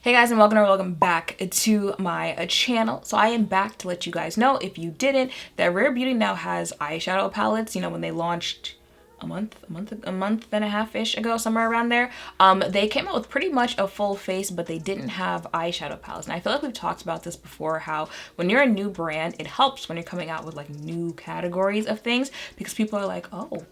Hey guys, and welcome back to my channel. So I am back to let you guys know, if you didn't, that Rare Beauty now has eyeshadow palettes. You know, when they launched a month and a half-ish ago, somewhere around there, they came out with pretty much a full face, but they didn't have eyeshadow palettes. And I feel like we've talked about this before, how when you're a new brand, it helps when you're coming out with like new categories of things, because people are like, oh,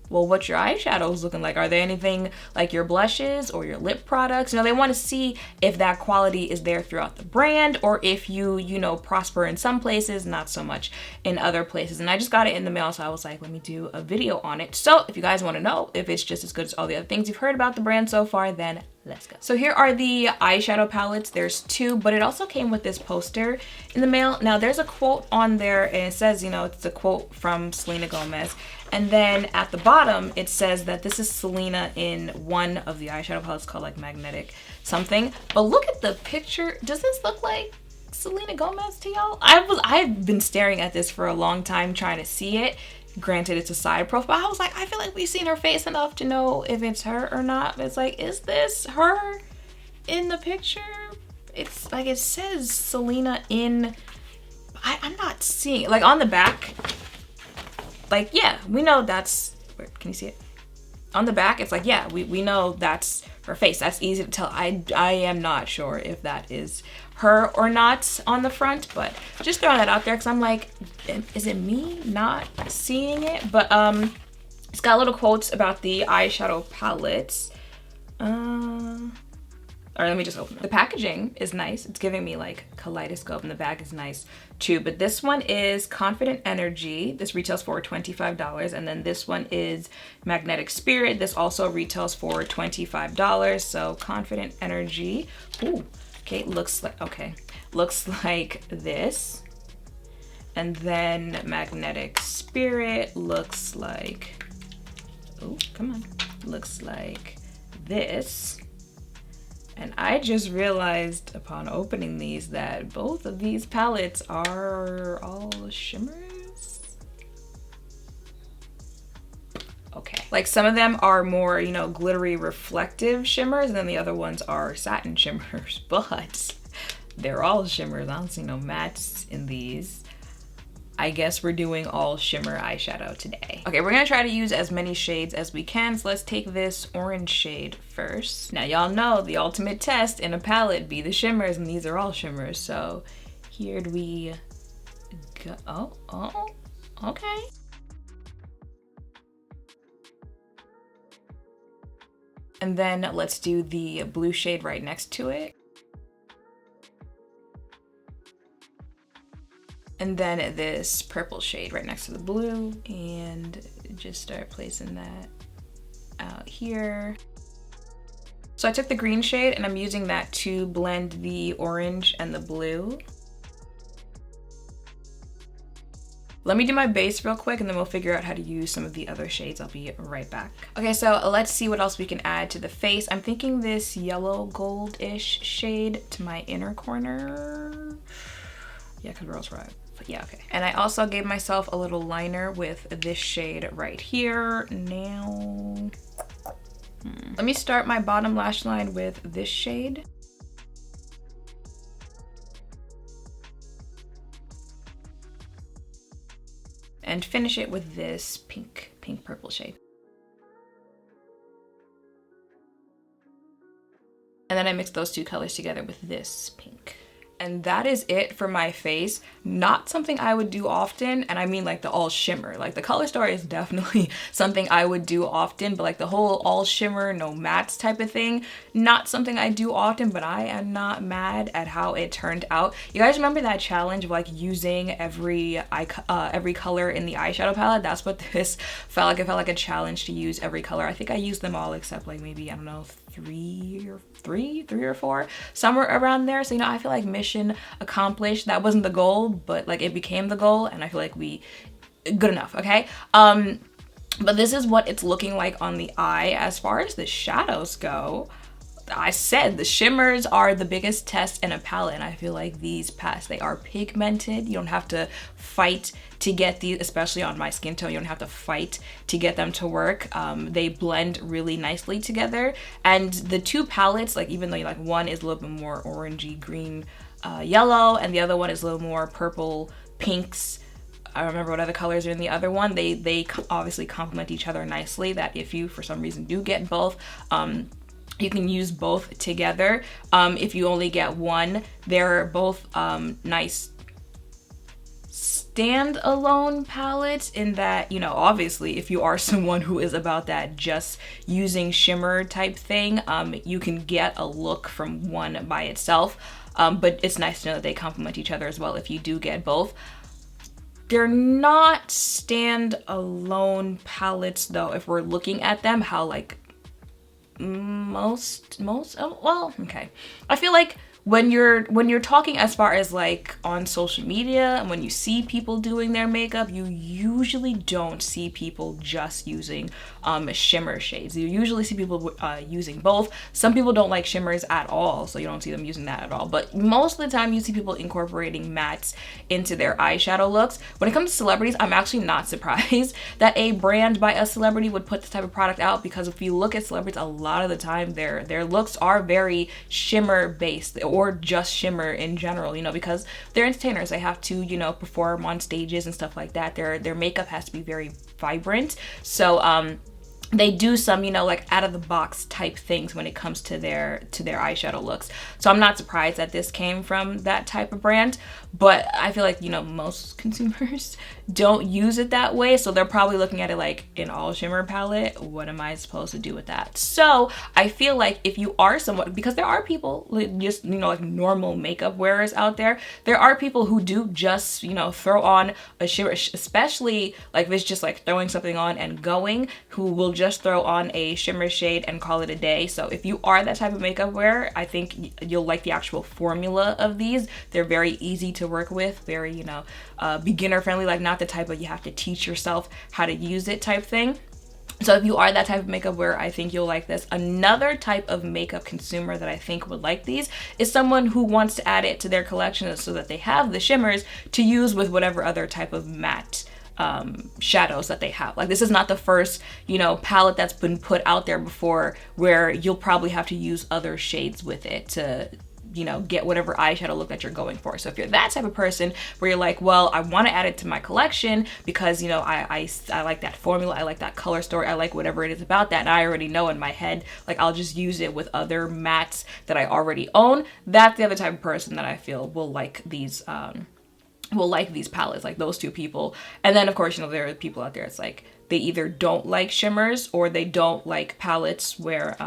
well, what's your eyeshadows looking like? Are there anything like your blushes or your lip products? You know, they want to see if that quality is there throughout the brand, or if you know, prosper in some places, not so much in other places. And I just got it in the mail, so I was like, let me do a video on it. So if you guys want to know if it's just as good as all the other things you've heard about the brand so far, then let's go. So here are the eyeshadow palettes. There's two, but it also came with this poster in the mail. Now there's a quote on there, and it says, you know, it's a quote from Selena Gomez. And then at the bottom, it says that this is Selena in one of the eyeshadow palettes called like Magnetic something. But look at the picture. Does this look like Selena Gomez to y'all? I've been staring at this for a long time trying to see it. Granted, it's a side profile. I was like, I feel like we've seen her face enough to know if it's her or not. But it's like, is this her in the picture? It's like, it says Selena in, I'm not seeing it. Like on the back, like, yeah, we know that's, where, can you see it? On the back, it's like, yeah, we know that's her face. That's easy to tell. I am not sure if that is her or not on the front, but just throwing that out there because I'm like, is it me not seeing it? But it's got little quotes about the eyeshadow palettes. Or let me just open it. The packaging is nice. It's giving me like kaleidoscope, and the bag is nice too. But this one is Confident Energy. This retails for $25. And then this one is Magnetic Spirit. This also retails for $25. So Confident Energy. Ooh, okay, looks like this. And then Magnetic Spirit looks like, oh, come on. Looks like this. And I just realized upon opening these that both of these palettes are all shimmers. Okay. Like some of them are more, you know, glittery reflective shimmers, and then the other ones are satin shimmers, but they're all shimmers. I don't see no mattes in these. I guess we're doing all shimmer eyeshadow today. Okay, we're gonna try to use as many shades as we can. So let's take this orange shade first. Now y'all know the ultimate test in a palette be the shimmers, and these are all shimmers. So here we go. Oh, okay. And then let's do the blue shade right next to it. And then this purple shade right next to the blue, and just start placing that out here. So I took the green shade and I'm using that to blend the orange and the blue. Let me do my base real quick and then we'll figure out how to use some of the other shades. I'll be right back. Okay, so let's see what else we can add to the face. I'm thinking this yellow gold-ish shade to my inner corner. Yeah, because we're also right. But yeah, okay. And I also gave myself a little liner with this shade right here. Now, let me start my bottom lash line with this shade. And finish it with this pink purple shade. And then I mix those two colors together with this pink. And that is it for my face. Not something I would do often, and I mean like the all shimmer. Like the color story is definitely something I would do often, but like the whole all shimmer, no mattes type of thing, not something I do often, but I am not mad at how it turned out. You guys remember that challenge of like using every color in the eyeshadow palette? That's what this felt like. It felt like a challenge to use every color. I think I used them all except like maybe, I don't know, three or four, somewhere around there. So, you know, I feel like mission accomplished. That wasn't the goal, but like it became the goal, and I feel like good enough, okay? But this is what it's looking like on the eye. As far as the shadows go, I said the shimmers are the biggest test in a palette, and I feel like these pass. They are pigmented. You don't have to fight to get these, especially on my skin tone. You don't have to fight to get them to work. They blend really nicely together. And the two palettes, like even though like one is a little bit more orangey green, yellow, and the other one is a little more purple, pinks. I don't remember what other colors are in the other one. They obviously complement each other nicely, that if you for some reason do get both, you can use both together. If you only get one, they're both nice standalone palettes in that, you know, obviously if you are someone who is about that just using shimmer type thing, you can get a look from one by itself. But it's nice to know that they complement each other as well if you do get both. They're not standalone palettes though, if we're looking at them, how like well, okay. I feel like when you're talking as far as like on social media and when you see people doing their makeup, you usually don't see people just using shimmer shades. You usually see people using both. Some people don't like shimmers at all, so you don't see them using that at all. But most of the time you see people incorporating mattes into their eyeshadow looks. When it comes to celebrities, I'm actually not surprised that a brand by a celebrity would put this type of product out, because if you look at celebrities, a lot of the time their looks are very shimmer based, or just shimmer in general, you know, because they're entertainers. They have to, you know, perform on stages and stuff like that. Their makeup has to be very vibrant. So they do some, you know, like out of the box type things when it comes to their eyeshadow looks. So I'm not surprised that this came from that type of brand, but I feel like, you know, most consumers don't use it that way. So they're probably looking at it like an all shimmer palette. What am I supposed to do with that? So I feel like if you are someone, because there are people just, you know, like normal makeup wearers out there, there are people who do just, you know, throw on a shimmer, especially like if it's just like throwing something on and going, who will just throw on a shimmer shade and call it a day. So if you are that type of makeup wearer, I think you'll like the actual formula of these. They're very easy to work with, very, you know, beginner friendly, like not the type of you have to teach yourself how to use it type thing. So if you are that type of makeup wearer, I think you'll like this. Another type of makeup consumer that I think would like these is someone who wants to add it to their collection so that they have the shimmers to use with whatever other type of matte shadows that they have. Like this is not the first, you know, palette that's been put out there before where you'll probably have to use other shades with it to, you know, get whatever eyeshadow look that you're going for. So if you're that type of person where you're like, well, I want to add it to my collection because, you know, I like that formula, I like that color story, I like whatever it is about that, and I already know in my head, like I'll just use it with other mattes that I already own. That's the other type of person that I feel will like these palettes, like those two people. And then of course, you know, there are people out there, it's like they either don't like shimmers or they don't like palettes where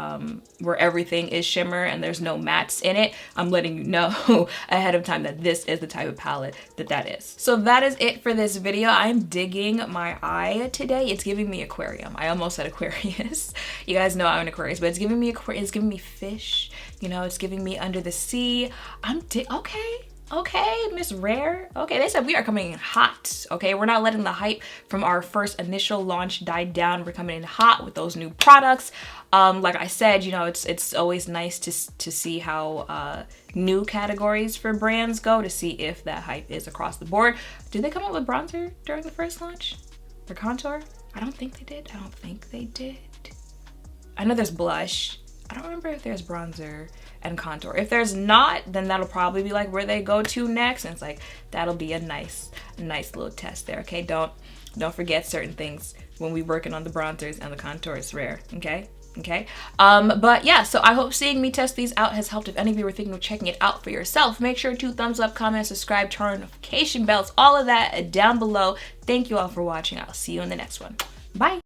everything is shimmer and there's no mattes in it. I'm letting you know ahead of time that this is the type of palette that is. So that is it for this video. I'm digging my eye today. It's giving me aquarium. I almost said Aquarius. You guys know I'm an Aquarius, but it's giving me it's giving me fish. You know, it's giving me under the sea. Okay, Miss Rare. Okay, they said we are coming in hot. Okay, we're not letting the hype from our first initial launch die down. We're coming in hot with those new products. Like I said, you know, it's always nice to see how new categories for brands go, to see if that hype is across the board. Did they come up with bronzer during the first launch? Or contour? I don't think they did. I know there's blush. I don't remember if there's bronzer and contour. If there's not, then that'll probably be like where they go to next. And it's like, that'll be a nice little test there, okay? Don't forget certain things when we working on the bronzers and the contours, Rare, okay? Okay, but yeah, so I hope seeing me test these out has helped. If any of you are thinking of checking it out for yourself, make sure to thumbs up, comment, subscribe, turn on notification bells, all of that down below. Thank you all for watching. I'll see you in the next one. Bye.